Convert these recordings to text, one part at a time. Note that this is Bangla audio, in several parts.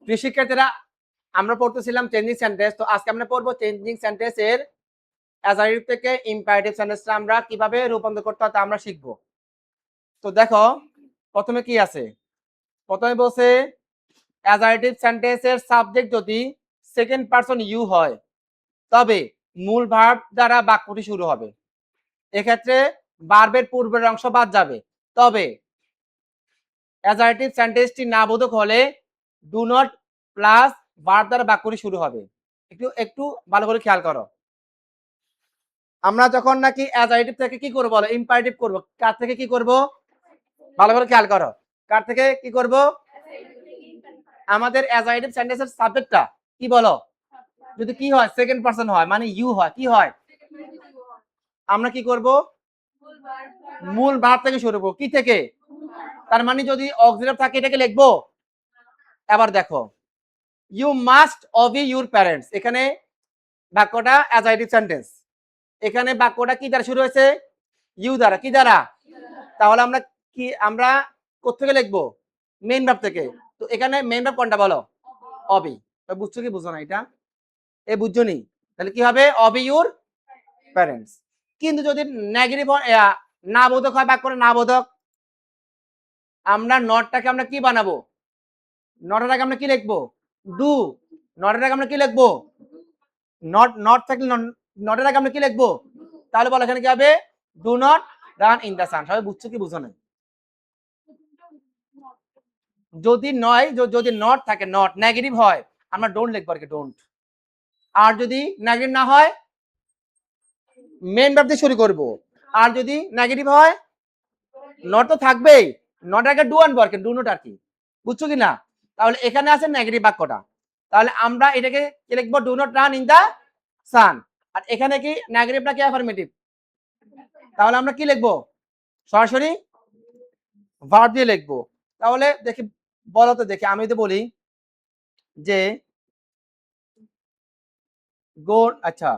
প্রিয় শিক্ষার্থীরা, আমরা পড়তেছিলাম চেঞ্জিং সেন্টেন্স। তো আজকে আমরা পড়বো চেঞ্জিং সেন্টেন্সের অ্যাজারেটিভ থেকে ইম্পারেটিভ সেন্টেন্সটা আমরা কিভাবে রূপান্তর করতে হয় তা আমরা শিখবো। তো দেখো, প্রথমে কি আছে? প্রথমে বলছে অ্যাজারেটিভ সেন্টেন্সের সাবজেক্ট যদি সেকেন্ড পারসন ইউ হয় তবে মূল ভার্ব দ্বারা বাক্যটি শুরু হবে। এক্ষেত্রে ভার্বের পূর্বের অংশ বাদ যাবে। তবে অ্যাজারেটিভ সেন্টেন্সটি না বোধক হলে ডু নট প্লাস ভার্ব দ্বারা বাক্যটি শুরু হবে। একটু একটু ভালো করে খেয়াল করো। আমরা যখন নাকি অ্যাজারেটিভ থেকে কি করব বলো, ইম্পারেটিভ করব। কার থেকে কি করব? ভালো করে খেয়াল করো। কার থেকে কি করব? আমাদের অ্যাজারেটিভ সেন্টেন্সের সাবজেক্টটা কি বলো? যদি কি হয়, সেকেন্ড পারসন হয়, মানে ইউ হয়, কি হয়? আমরা কি করব? মূল ভার্ব থেকে শুরু করব। কি থেকে? তার মানে যদি অক্সিলারি থাকে এটাকে লিখবো। এবার দেখো, you must Abhi your parents, এখানে বাক্যটা অ্যাজারেটিভ সেন্টেন্স। এখানে বাক্যটা কি দ্বারা শুরু হয়েছে? ইউ দ্বারা। কি দ্বারা? তাহলে আমরা কোত্থেকে লিখবো? মেইন ভার্ব থেকে। তো এখানে মেইন ভার্ব কোনটা বলো? অবি। বুঝছো কি বুঝো না এটা? বুঝছো নি? তাহলে কি হবে? অবি ইউর প্যারেন্টস। কিন্তু যদি নেগেটিভ না বোধক হয়, বাক্যটা না বোধক, আমরা নটটাকে আমরা কি বানাবো? নটের আগে আমরা কি লিখবো? ডু। নটের আগে আমরা কি লিখবো? নট থাকলে নটের আগে আমরা কি লিখবো? তাহলে বলো এখানে কি হবে? Do not run in the sun. সবাই বুঝছো কি বুঝো না? যদি নয়, যদি নট থাকে, নট নেগেটিভ হয়, আমরা ডোন্ট লিখবো আর কি, ডোন্ট। আর যদি নেগেটিভ না হয়, মেইন ভার্ব দিয়ে শুরু করব। আর যদি নেগেটিভ হয়, নট তো থাকবেই, নট আগে ডু আনবো আর কি, ডু নট আর কি। বুঝছো কি না? তাহলে এখানে আছে নেগেটিভ বাক্যটা। তাহলে আমরা এটাকে কি লিখবো? Do not run in the sun. আর এখানে কি নেগেটিভ নাকি অ্যাফার্মেটিভ? তাহলে আমরা কি লিখবো? সরাসরি ভার্ব দিয়ে লিখবো। তাহলে দেখি, বলো তো দেখি, আমি যদি বলি যে গো, আচ্ছা,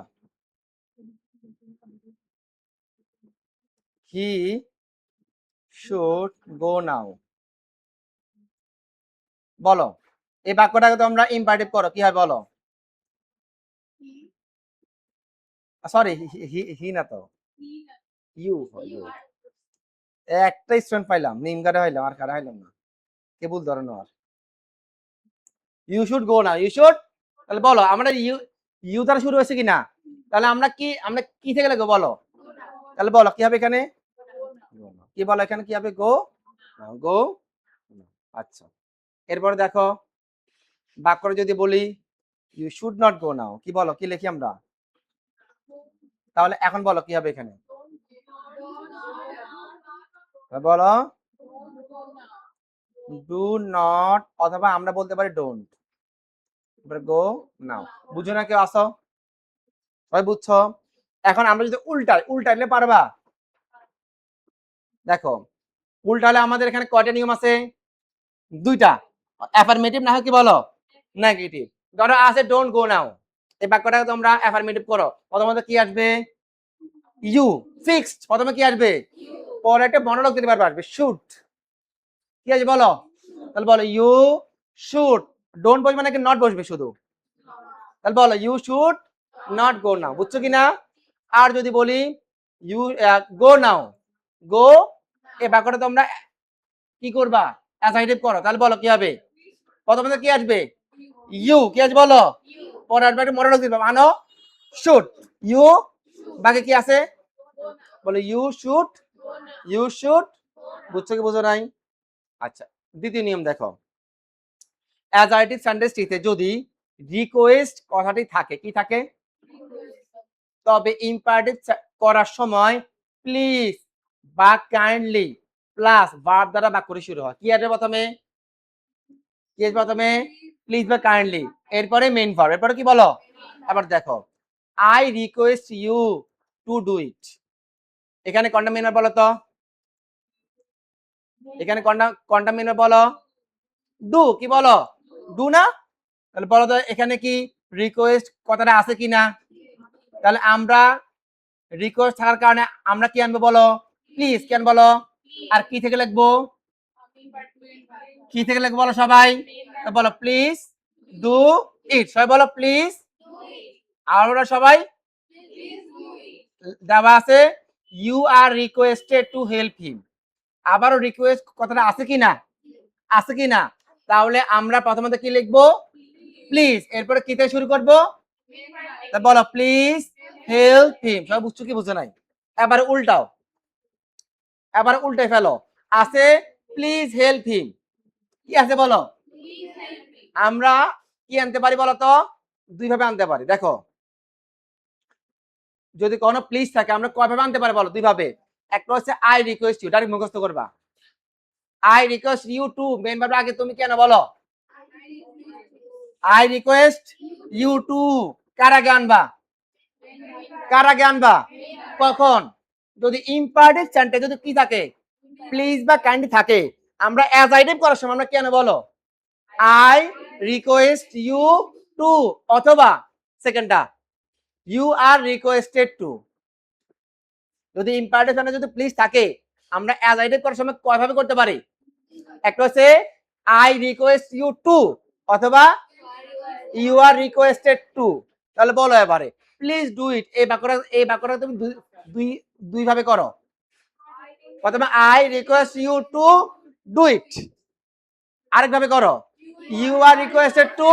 হি শুড গো নাও, বলো এই বাক্যটাকে তো আমরা ইম্পারেটিভ করো, কি হয় বলো? সরি, হি না তো, ইউ। একটা স্টুডেন্ট পাইলাম, নিম কাটা হইলাম, আর কাটা হইলাম না, কে ভুল ধরো আর। ইউ শুড গো না, ইউ শুড। তাহলে বলো আমরা ইউ দ্বারা শুরু হয়েছে কি না? তাহলে আমরা কি থেকে লিখবো বলো? তাহলে বলো কি হবে এখানে? কি বলো এখানে কি হবে? গো, গো। আচ্ছা, এরপরে দেখো, বাক্যটা যদি বলি ইউ শুড নট গো নাও, কি বলো, কি লিখি আমরা? তাহলে এখন বলো কি হবে এখানে? বলো ডু নট, অথবা আমরা বলতে পারি ডোন্ট গো নাও। বুঝো না কেউ? আসো, সবাই বুঝছো? এখন আমরা যদি উল্টাইলে পারবা? দেখো, উল্টালে আমাদের এখানে কয়টা নিয়ম আছে? দুইটা। অ্যাফার্মেটিভ না হয় কি বলো? নেগেটিভ। ধরো আছে ডোন্ট গো নাও, এই বাক্যটাকে তোমরা অ্যাফার্মেটিভ করো, প্রথমত কি আসবে? ইউ। ফিক্সড, প্রথমে কি আসবে? পরে একটা মনোলগ দিতে পারবে, আসবে শুড। কি আছে বলো? তাহলে বলো ইউ শুড। ডোন্ট বসবে নাকি নট বসবে শুধু? তাহলে বলো ইউ শুড নট গো নাও। বুঝছো কিনা? আর যদি বলি ইউ গো নাও, গো, এই বাক্যটা তোমরা কি করবা? অ্যাসাইটিভ করো। তাহলে বলো কি হবে? প্রথমে কি আসবে? ইউ। কি আছে বলো? পরে আসবে একটা মনোলগ দিবা, মানো শুড, ইউ, বাকি কি আছে? বলো ইউ শুড, ইউ শুড। বুঝছো কি বুঝো নাই? আচ্ছা, দ্বিতীয় নিয়ম দেখো, অ্যাজারেটিভ সেন্টেন্সটিতে যদি রিকোয়েস্ট কথাটি থাকে, কি থাকে? তবে ইম্পারেটিভ করার সময় প্লিজ বা কাইন্ডলি প্লাস ভার্ব দ্বারা বাক্যটি শুরু হয়। কি আসবে প্রথমে? কি আসবে প্রথমে? প্লিজ বা কাইন্ডলি, এরপরে মেইন ভার্ব, এরপরে কি বলো? আবার দেখো, I request you to do it, এখানে কোনটা মেইন ভার্ব বলো তো? এখানে কোনটা মেইন ভার্ব বলো? ডু। কি বলো? ডু না? তাহলে বলো তো এখানে কি রিকোয়েস্ট কথাটা আছে কি না? তাহলে আমরা রিকোয়েস্ট থাকার কারণে আমরা কি আনবো বলো? প্লিজ। কেন বলো? আর কি থেকে লিখবো? কি থেকে লিখবো বলো সবাই? বলো প্লিজ ডু ইট। সবাই বলো প্লিজ। আর ওরা সবাই দেওয়া আছে you are requested to help him. আবারও রিকোয়েস্ট কথাটা আছে কি না? আছে কি না? তাহলে আমরা প্রথমত কি লিখবো? প্লিজ। এরপরে কি থেকে শুরু করবো? বলো প্লিজ হেল্প হিম। সবাই বুঝছো কি বুঝো নাই? এবার উল্টাও, এবার উল্টে ফেলো। আছে প্লিজ হেল্প হিম। কি আছে বলো? আমরা কি আনতে পারি বলো তো? দুই ভাবে আনতে পারি। দেখো, যদি কোনো প্লিজ থাকে আমরা কয় ভাবে আনতে পারি বলো? দুই ভাবে। একটা হচ্ছে আই রিকোয়েস্ট ইউ, ডাইরেক্ট মুখস্থ করবা। I request you to, main ভাবে আগে তুমি কেন বলো? I request you to. কার আগে আনবা? কার আগে আনবা? কখন? যদি ইম্পারেটিভ সেন্টেন্স যদি কি থাকে? প্লিজ বা কাইন্ডলি থাকে। আমরা অ্যাজ আইডেন্ট করার সময় আমরা কেন বলো? আই রিকোয়েস্ট ইউ টু, অথবা সেকেন্ডটা ইউ আর রিকোয়েস্টেড টু। যদি ইম্পারেটিভ সেন্টেন্স যদি প্লিজ থাকে আমরা অ্যাজ আইডেন্ট করার সময় কয় ভাবে করতে পারি? একটা হচ্ছে আই রিকোয়েস্ট ইউ টু, অথবা ইউ আর রিকোয়েস্টেড টু। তাহলে বলো এবারে প্লিজ ডু ইট। এই বাক্যটা তুমি দুই দুই ভাবে করো। প্রথমে I request you to do it, আরেকভাবে করো you are requested to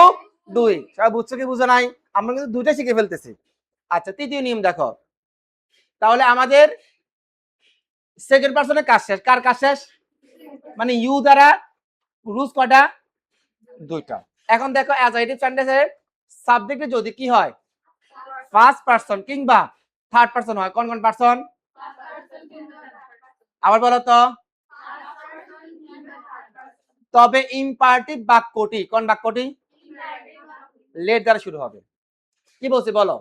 do it. সবাই বুঝছো কি বুঝো নাই? আমরা কিন্তু দুইটা শিখে ফেলতেছি। আচ্ছা, তৃতীয় নিয়ম দেখো। তাহলে আমাদের সেকেন্ড পারসনের কাজ শেষ। কার কাজ শেষ? মানে ইউ দ্বারা রুজ কয়টা? দুইটা। এখন দেখো অ্যাজাইটিভ সেন্টেন্সের সাবজেক্টে যদি কি হয়? ফার্স্ট পারসন কিংবা থার্ড পারসন হয়। কোন কোন পারসন? আবার বলো তো। তবে ইম্পারেটিভ বাক্যটি, কোন বাক্যটি? লেট দ্বারা শুরু হবে। কি বলছি বলো?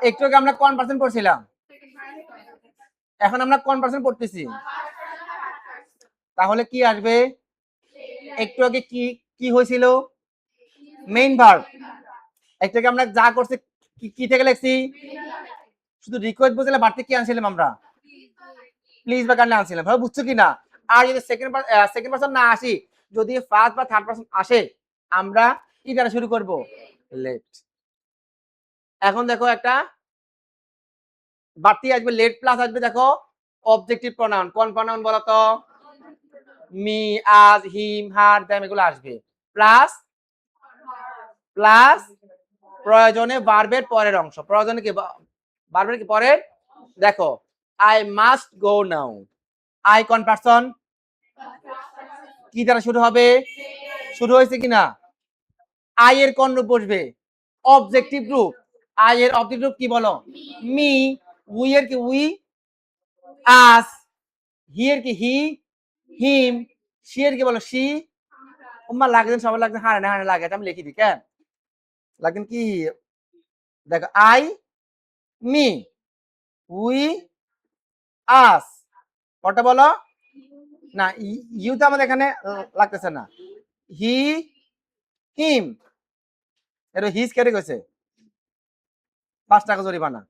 একটু আগে আমরা কোন পারসন পড়ছিলাম? এখন আমরা কোন পারসন পড়তেছি? তাহলে কি আসবে? একটু আগে কি কি হয়েছিল? Main verb. একটু আগে আমরা যা করছি কি থেকে লিখছি? শুধু রিকোয়েস্ট বুঝলে বাড়তে কি আনছিলাম আমরা? প্লিজ বা কাইন্ডলি আনছিলাম। ভাবে বুঝছো কি না? আর যদি সেকেন্ড পারসন না আসি, যদি ফার্স্ট বা থার্ড পারসন আসে আমরা কি দ্বারা শুরু করব? লেট। এখন দেখো একটা বাড়তি আসবে, লেট প্লাস আসবে দেখো অবজেক্টিভ প্রনাউন। কোন প্রনাউন বলো তো? মি, আজ, হিম, হার, দেম এগুলো আসবে। প্লাস প্লাস প্রয়োজনে ভার্বের পরের অংশ। প্রয়োজনে কি ভার্বের কি পরের? দেখো I must go now. I কোন পারসন? কি দ্বারা শুরু হবে? শুরু হয়েছে কিনা? আই এর কোন রূপ বসবে? অবজেক্টিভ রূপ। আই এর অবজেক্টিভ রূপ কি বলো? মি। উই এর কি? উই। আস। হি এর কি? হি। হিম। সি এর কি বলো? সি। উম্মা লাগেন, সবাই লাগেন, হারে না হারে লাগে। আমি লিখি দিই কেন লাগেন কি? দেখো আই, মি, উই, আস। কটা বলো? না, ইউ তো আমাদের এখানে লাগতেছে না। হি, হিম। এটা হিজ কেটে গেছে, 5 টাকা জরিমানা।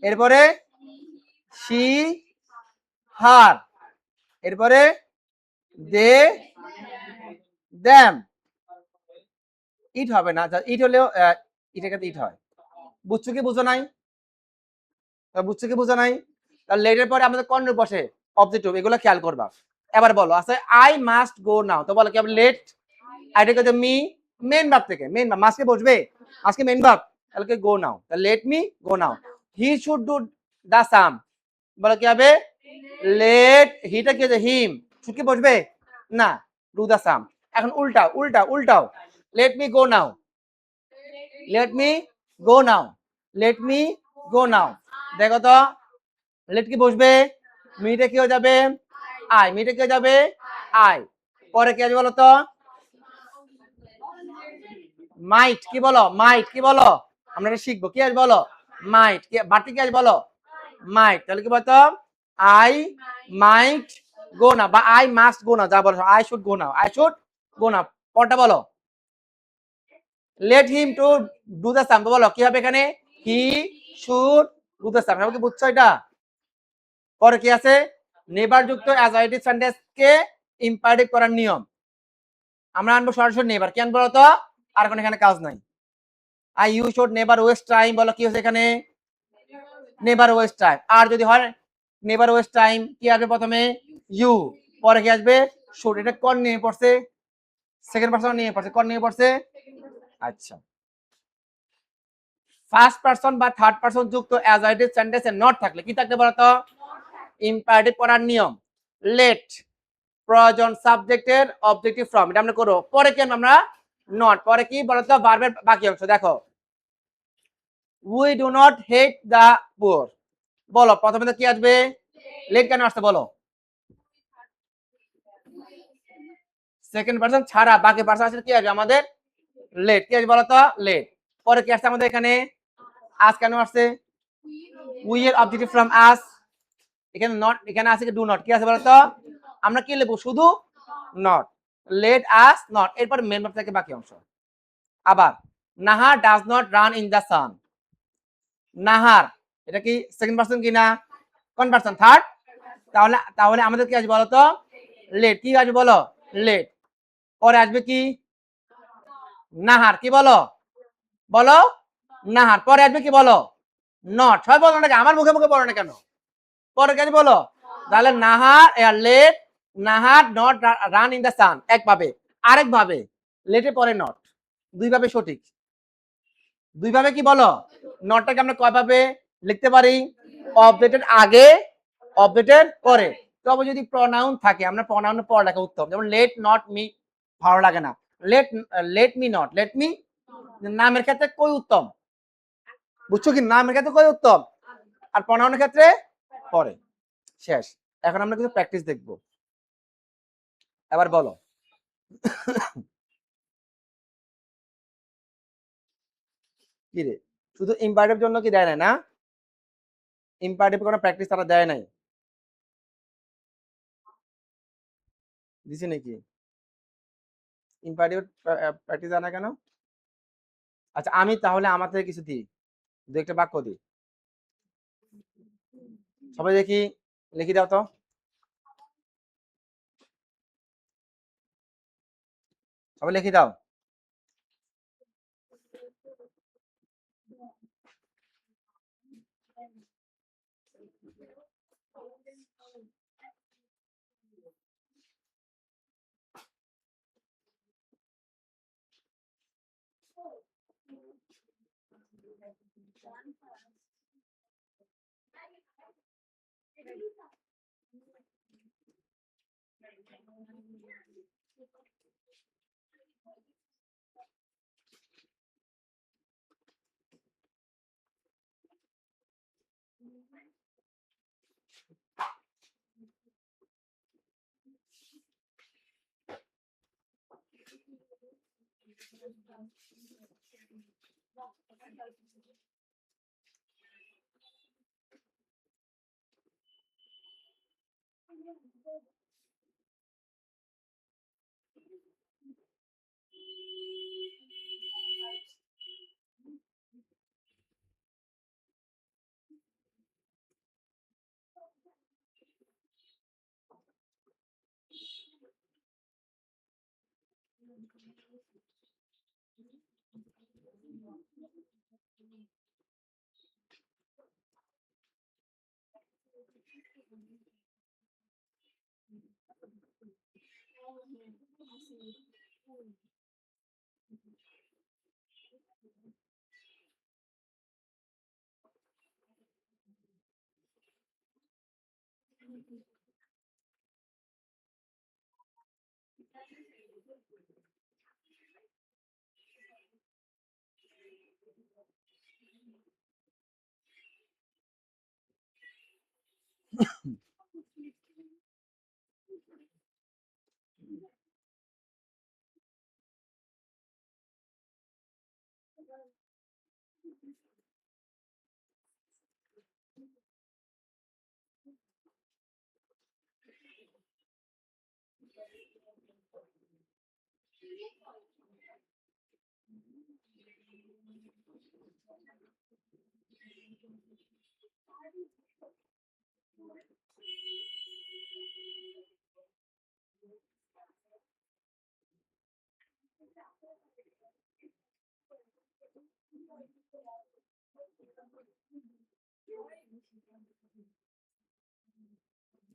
এরপরে সি, হার। এরপরে দে, দ্যাম। ইট হবে না, ইট হলেও ইটের কাছে ইট হয়। বুঝছো কি বুঝো নাই? বুঝছো কি বুঝো নাই? তাহলে লেটের পরে আমাদের কোন রূপ বসে? অবজেক্টিভ। এগুলো খেয়াল করবা। এবার বলো আছে আই মাস্ট গো নাও। তো বলো কি হবে? লেট। আইটা কত? মি। মেন ভার্ব থেকে, মেন ভার্ব মাস্টে বসবে। আজকে মেন ভার্ব, তাহলে কি গো নাও। তাহলে let me go now. He should do the same. বলো কি হবে? লেট। হিটা কি আছে? হিম। শুড কি বসবে? না, ডু দা সাম। এখন উল্টাও উল্টাও উল্টাও। লেট মি গো নাও। লেট মি গো নাও। লেট মি গো নাও। দেখো তো লেট কি বসবে? মিটা কি হয়ে যাবে? আই। মিটা কি হয়ে যাবে? আই। পরে কি আছে বলো তো? মাইট। কি বলো? মাইট। কি বলো? আমরা এটা শিখবো। কি আছে বলো? মাইট। কি বাড়তি কি আছে বলো? মাইট। তাহলে কি বলতো? আই মাইট গো না, বা আই মাস্ট গো না, যা বলো। I should go now. I should go now. পরটা বলো let him to do the same. বলো কি হবে এখানে? He should do the same. কি বুঝছো এটা? পরে কি আছে? নেভার যুক্ত অ্যাজাইটিভ সেন্টেন্স কে ইম্পারেটিভ করার নিয়ম আমরা আনবো সরাসরি নেভার। কেন বলো তো? আর কোনো এখানে কাজ নাই। I U should never waste time, বলো কি হচ্ছে এখানে? Never waste time. আর যদি হয় নেভার ওয়েস্ট টাইম, কি আসবে প্রথমে? ইউ, পরে কি আসবে? শুড। এটা কোন নিয়ে পড়ছে? সেকেন্ড পারসন নিয়ে পড়ছে। কোন নিয়ে পড়ছে? আচ্ছা, ফার্স্ট পারসন বা থার্ড পারসন যুক্ত অ্যাজয়েটিভ সেন্টেন্সে নট থাকলে কি থাকলে বলো তো? ইম্পারেটিভ করার নিয়ম লেট, প্রয়োজন সাবজেক্টের, অবজেক্টিভ ফ্রম, এটা আমরা করব। পরে কি আমরা নট, পরে কি বলতো? ভার্বের বাকি অংশ দেখো, we do not hate the poor, বলো প্রথমে তো কি আসবে? লেট কেন আসছে বলো? সেকেন্ড পারসন ছাড়া বাকি পারসন আসলে কি আসবে আমাদের? লেট। কি আসবে বলো তো? লেট। পরে কি আসছে আমাদের এখানে? আজ কেন আসছে? উই এর অবজেক্টিভ ফ্রম আস, এখানে নট, এখানে আছে কি ডু নট, কি আছে বলতো? আমরা কি লিখবো? শুধু নট। লেট আস নট, এরপর মেন ভার্ব থেকে বাকি অংশ। আবার Nahar does not run in the sun, Nahar এটা কি সেকেন্ড পারসন কি না? কোন পারসন? থার্ড। তাহলে তাহলে আমাদের কি আসবে বলতো? লেট। কি আসবে বলো? লেট। পরে আসবে কি? নাহার। কি বলো? বলো নাহার। পরে আসবে কি বলো? নট। সবাই বলো না, আমার মুখে মুখে বলো না কেন? পরে কাজ বলো। তাহলে Nahar let, Nahar not run in the sun একভাবে, আরেক ভাবে লেটের পরে নট, দুই ভাবে সঠিক। দুই ভাবে কি বলো? নটটাকে আমরা কয় ভাবে লিখতে পারি? অবজেক্টের আগে, অবজেক্টের পরে। তবে যদি প্রনাউন থাকে আমরা প্রনাউনের পর লেখা উত্তম। যেমন লেট নট মি ভালো লাগে না। Let, let me not, let me, নামের ক্ষেত্রে কই উত্তম? বুঝছো কি? নামের ক্ষেত্রে কই উত্তম, আর প্রনাউনের ক্ষেত্রে পরে। শেষ। এখন আমরা কিছু প্র্যাকটিস দেখব। এবার বলো, কি রে, শুধু ইম্পারেটিভ জন্য কি দেয় না? ইম্পারেটিভ কোনো প্র্যাকটিস তারা দেয় নাই, দিছে নাকি? ইম্পারেটিভ প্র্যাকটিস দেয় না কেন? আচ্ছা, আমি তাহলে আমার থেকে কিছু দিই, দু একটা বাক্য দিই। সবাই দেখি, লিখি দাও তো। সবাই লিখি দাও।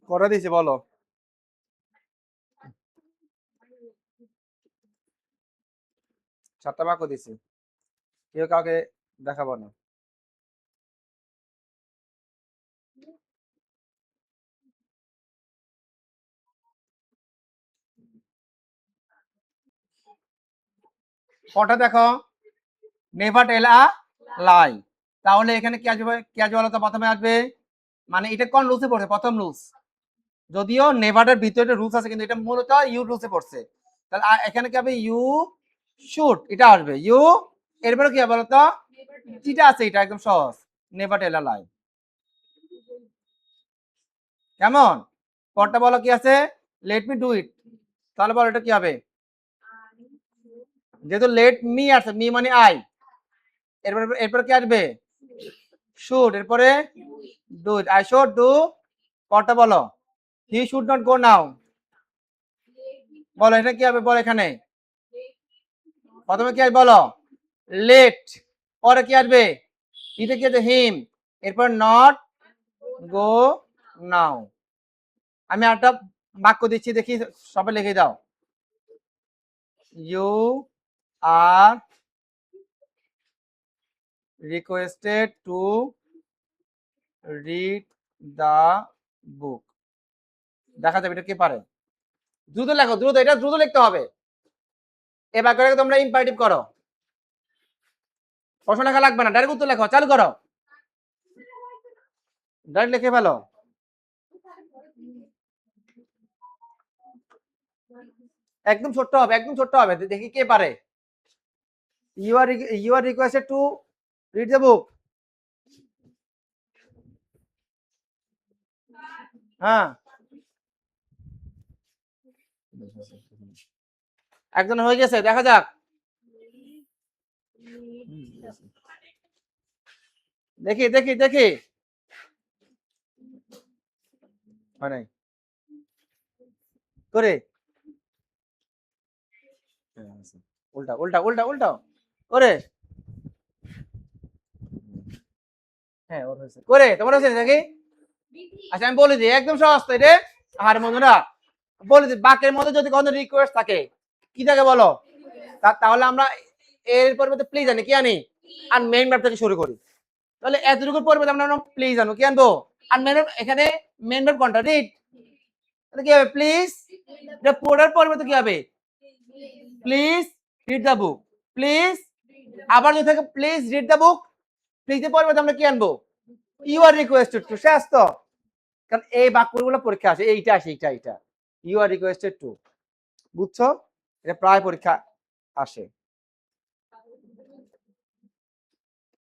করে দিয়েছি বলো। চারটা বাক্য দিছি, কেউ কাউকে দেখাবো না। কটা দেখো, নেভার টেল আ লাই। তাহলে এখানে কি আসবে, কি আসবে বলো তো? প্রথমে আসবে, মানে এটা কোন রুলসে পড়ছে? প্রথম রুলস। যদিও নেভারের ভিতরে রুলস আছে, কিন্তু এটা মূলত ইউ রুলসে পড়ছে। তাহলে এখানে কি হবে? ইউ শুড, এটা আসবে ইউ। এরপরে কি হবে বলো তো? যেটা আছে এটা একদম সহজ, নেভার টেল আ লাই। কেমন? পরটা বলো কি আছে? Let me do it. তাহলে বলো এটা কি হবে? যেহেতু লেট মি আছে, মি মানে আই, এরপরে এরপরে কি আসবে? শুড, এরপরে do it, I should do. পরটা বলো, হি শুড নট গো নাও। বলো এটা কি হবে? বলো এখানে প্রথমে কি আসবে বলো? লেট। পরে কি আসবে? এটা কি আছে? হিম। এরপর নট গো নাও। আমি একটা বাক্য দিচ্ছি, দেখি সবাই লিখে দাও। You are requested to read the book. দেখা যাবে এটা কে পারে। দ্রুত লেখো, দ্রুত, এটা দ্রুত লিখতে হবে। এ বাক্যটাকে তোমরা ইম্পারেটিভ করো, প্রশ্ন লেখা লাগবে না, ডাইরেক্ট উত্তর লেখো, চালু করো, ডাইরেক্ট লিখে ফেলো। একদম ছোট্ট হবে, একদম ছোট্ট হবে, দেখি কে পারে। You are requested to read the book. হ্যাঁ, একজন হয়ে গেছে, দেখা যাক। দেখি দেখি দেখি, হয় নাই করে। উল্টা উল্টা উল্টা উল্টা করে। হ্যাঁ ওর হয়েছে করে, তোমার হয়েছে নাকি? আচ্ছা আমি বলে দিই, একদম সহজ তো এটা। আর বন্ধুরা বলে দিই, বাক্যের মধ্যে যদি কোনো রিকোয়েস্ট থাকে, কি থাকে বলো? তাহলে আমরা এর পরিবর্তে প্লিজ আনি, কি আনি? আর মেইন ভার্ব থেকে শুরু করি। তাহলে এতটুকুর পরিবর্তে আমরা প্লিজ আনো, কি আনবো? আর মেন এখানে মেইন ভার্ব কোনটা? রিড। তাহলে কি হবে? প্লিজ। এটা পড়ার পরিবর্তে কি হবে? Please read the book. Please, আবার যদি থাকে প্লিজ রিড দ্য বুক, প্লিজের পরিবর্তে আমরা কি আনবো? You are requested to. শেষ তো। কারণ এই বাক্যগুলো পরীক্ষা আসে, এইটা আসে, এইটা ইউ আর রিকোয়েস্টেড টু। বুঝছো? এটা প্রায় পরীক্ষা আসে।